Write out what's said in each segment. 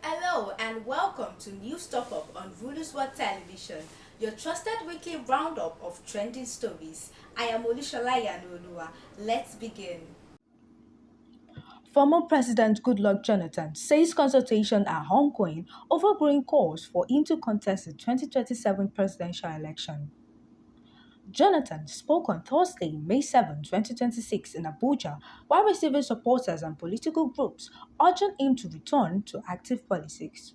Hello and welcome to NEWSTOP on Rulers World Television, your trusted weekly roundup of trending stories. I am Olushola Yanolua. Let's begin. Former President Goodluck Jonathan says consultations are ongoing over growing calls for him to contest the 2027 presidential election. Jonathan spoke on Thursday, May 7, 2026 in Abuja while receiving supporters and political groups urging him to return to active politics.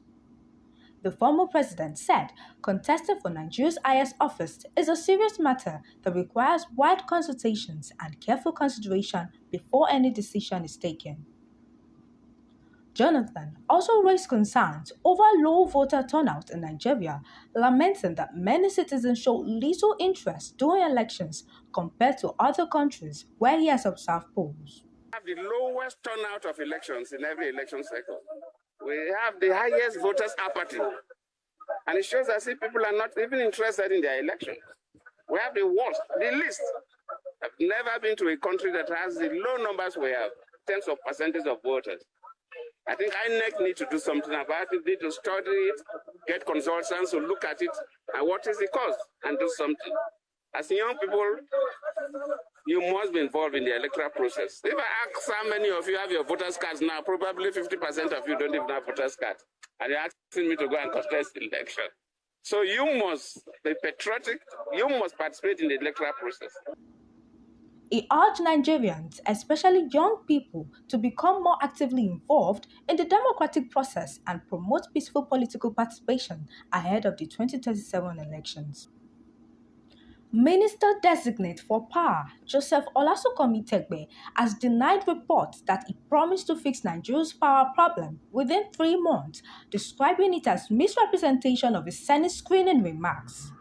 The former president said contesting for Nigeria's highest office is a serious matter that requires wide consultations and careful consideration before any decision is taken. Jonathan also raised concerns over low voter turnout in Nigeria, lamenting that many citizens show little interest during elections compared to other countries where he has observed polls. We have the lowest turnout of elections in every election cycle. We have the highest voters apathy. And it shows as if people are not even interested in their elections. We have the worst, the least. I've never been to a country that has the low numbers we have, terms of percentage of voters. I think INEC need to do something about it, need to study it, get consultants to look at it, and what is the cost, and do something. As young people, you must be involved in the electoral process. If I ask how many of you have your voters' cards now, probably 50% of you don't even have voters' cards. And you're asking me to go and contest the election. So you must be patriotic, you must participate in the electoral process. He urged Nigerians, especially young people, to become more actively involved in the democratic process and promote peaceful political participation ahead of the 2027 elections. Minister-designate for Power, Joseph Olasunkanmi has denied reports that he promised to fix Nigeria's power problem within 3 months, describing it as misrepresentation of his Senate screening remarks.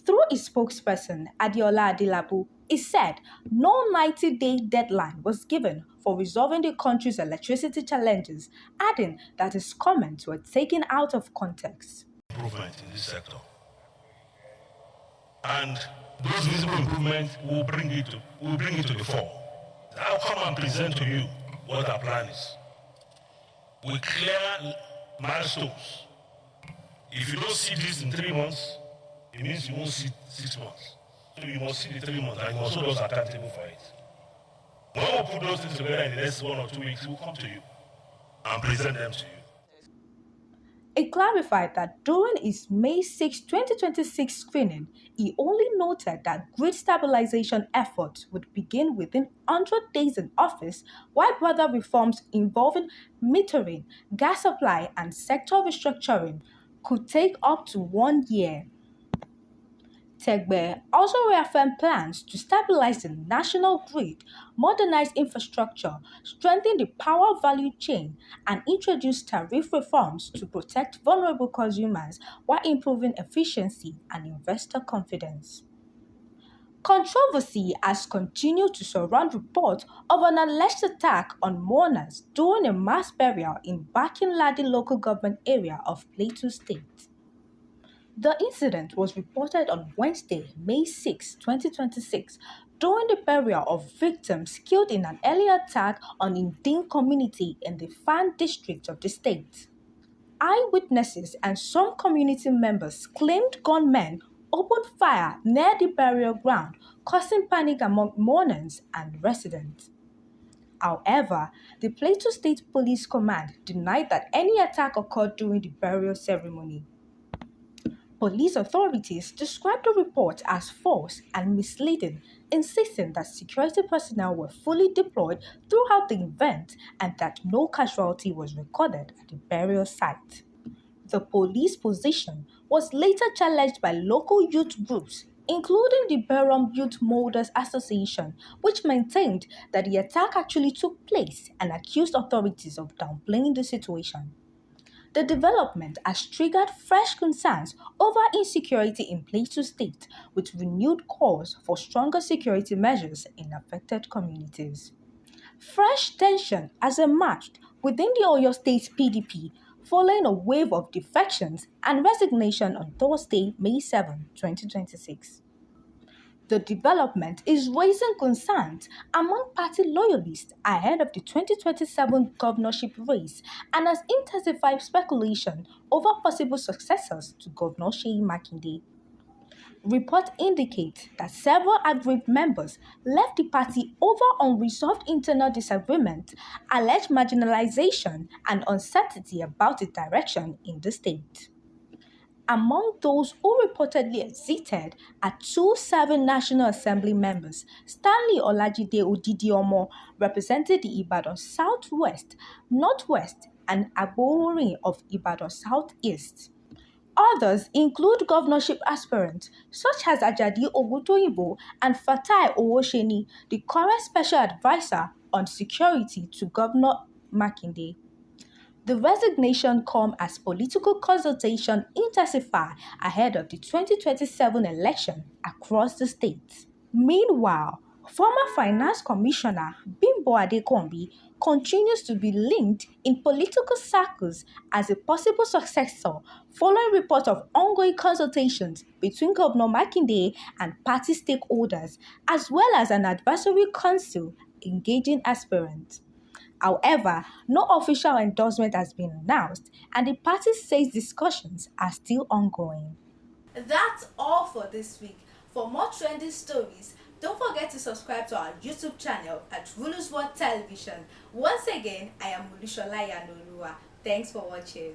Through his spokesperson, Adeola Adelabu, he said no 90-day deadline was given for resolving the country's electricity challenges, adding that his comments were taken out of context. Improvement in this sector. And those visible improvements will bring it to the fore. I'll come and present to you what our plan is. We clear milestones. If you don't see this in 3 months, it means you won't see 6 months. So you must see the 3 months, and you must hold us accountable for it. When we put those things together in the next 1 or 2 weeks, we'll come to you and present them to you. It clarified that during his May 6, 2026 screening, he only noted that grid stabilization efforts would begin within 100 days in office, while broader reforms involving metering, gas supply, and sector restructuring could take up to 1 year. Tegbe also reaffirmed plans to stabilize the national grid, modernize infrastructure, strengthen the power value chain, and introduce tariff reforms to protect vulnerable consumers while improving efficiency and investor confidence. Controversy has continued to surround reports of an alleged attack on mourners during a mass burial in Bakin-Ladi local government area of Plateau State. The incident was reported on Wednesday, May 6, 2026, during the burial of victims killed in an earlier attack on Indian community in the Fan district of the state. Eyewitnesses and some community members claimed gunmen opened fire near the burial ground, causing panic among mourners and residents. However, the Plateau State Police Command denied that any attack occurred during the burial ceremony. Police authorities described the report as false and misleading, insisting that security personnel were fully deployed throughout the event and that no casualty was recorded at the burial site. The police position was later challenged by local youth groups, including the Behram Youth Molders Association, which maintained that the attack actually took place and accused authorities of downplaying the situation. The development has triggered fresh concerns over insecurity in Plateau State, with renewed calls for stronger security measures in affected communities. Fresh tension has emerged within the Oyo State PDP following a wave of defections and resignation on Thursday, May 7, 2026. The development is raising concerns among party loyalists ahead of the 2027 governorship race and has intensified speculation over possible successors to Governor Sheyi Makinde. Reports indicate that several aggrieved members left the party over unresolved internal disagreement, alleged marginalization, and uncertainty about its direction in the state. Among those who reportedly exited are two serving National Assembly members, Stanley Olajide Odidiomo, representing the Ibadan Southwest, Northwest, and Agboworin of Ibadan Southeast. Others include governorship aspirants such as Ajadi Ogutoyibo and Fatai Owosheni, the current special advisor on security to Governor Makinde. The resignation comes as political consultation intensify ahead of the 2027 election across the state. Meanwhile, former Finance Commissioner Bimbo Adekombi continues to be linked in political circles as a possible successor following reports of ongoing consultations between Governor Makinde and party stakeholders, as well as an advisory council engaging aspirants. However, no official endorsement has been announced, and the party says discussions are still ongoing. That's all for this week. For more trending stories, don't forget to subscribe to our YouTube channel at Rulus World Television. Once again, I am Mulushola Yanolua. Thanks for watching.